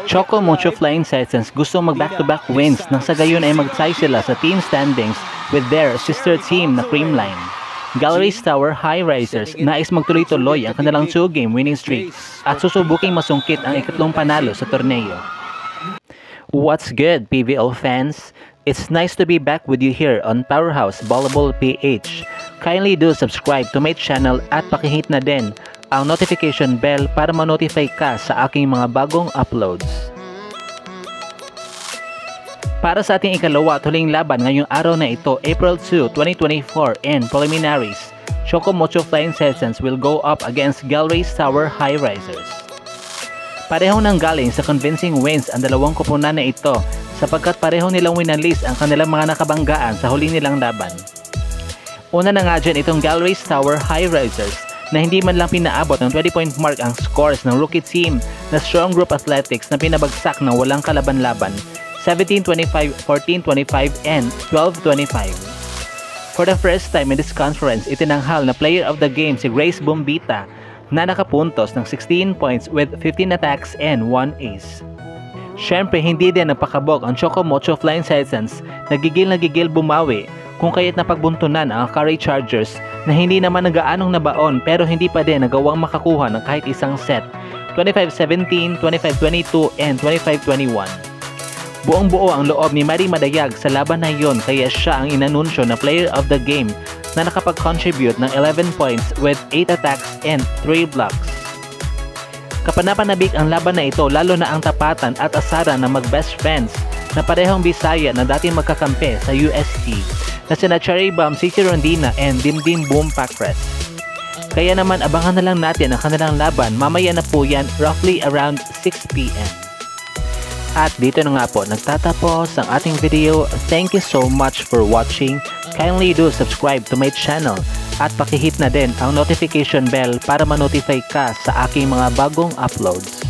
Choco Mocho Flying Titans gusto mag-back-to-back wins nang sa gayon ay mag-tie sila sa team standings with their sister team na Creamline. Galleries Tower High Risers nais magtuloy-tuloy ang kanilang 2-game winning streak at susubuking masungkit ang ikatlong panalo sa torneo. What's good, PVL fans? It's nice to be back with you here on Powerhouse Volleyball PH. Kindly do subscribe to my channel at pakihit na din ang notification bell para ma-notify ka sa aking mga bagong uploads. Para sa ating ikalawa at huling laban ngayong araw na ito, April 2, 2024 in preliminaries, Choco Mocho Flying Titans will go up against Galleries Tower High Risers. Pareho nang galing sa convincing wins ang dalawang koponan na ito sapagkat pareho nilang winalis ang kanilang mga nakabanggaan sa huli nilang laban. Una na nga dyan itong Galleries Tower High Risers na hindi man lang pinaabot ng 20-point mark ang scores ng rookie team na Strong Group Athletics na pinabagsak ng walang kalaban-laban 17-25, 14-25, and 12-25. For the first time in this conference, itinanghal na player of the game si Grace Bombita na nakapuntos ng 16 points with 15 attacks and 1 ace. Syempre hindi din napakabog ang Choco Mocho Flying Titans, nagigil bumawi kung kaya't napagbuntunan ang Akari Chargers na hindi naman nagaanong nabaon pero hindi pa din nagawang makakuha ng kahit isang set 25-17, 25-22, and 25-21. Buong buo ang loob ni Mari Madayag sa laban na iyon kaya siya ang inanunsyo na player of the game na nakapag-contribute ng 11 points with 8 attacks and 3 blocks. Kapanapanabik ang laban na ito lalo na ang tapatan at asaran ng mag-best friends na parehong Bisaya na dating magkakampi sa UST na sina Cherry Bomb, City Rondina, and Dimdim Boom Packrest. Kaya naman abangan na lang natin ang kanilang laban mamaya na po yan roughly around 6 PM. At dito na nga po nagtatapos ang ating video. Thank you so much for watching. Kindly do subscribe to my channel at pakihit na din ang notification bell para ma-notify ka sa aking mga bagong uploads.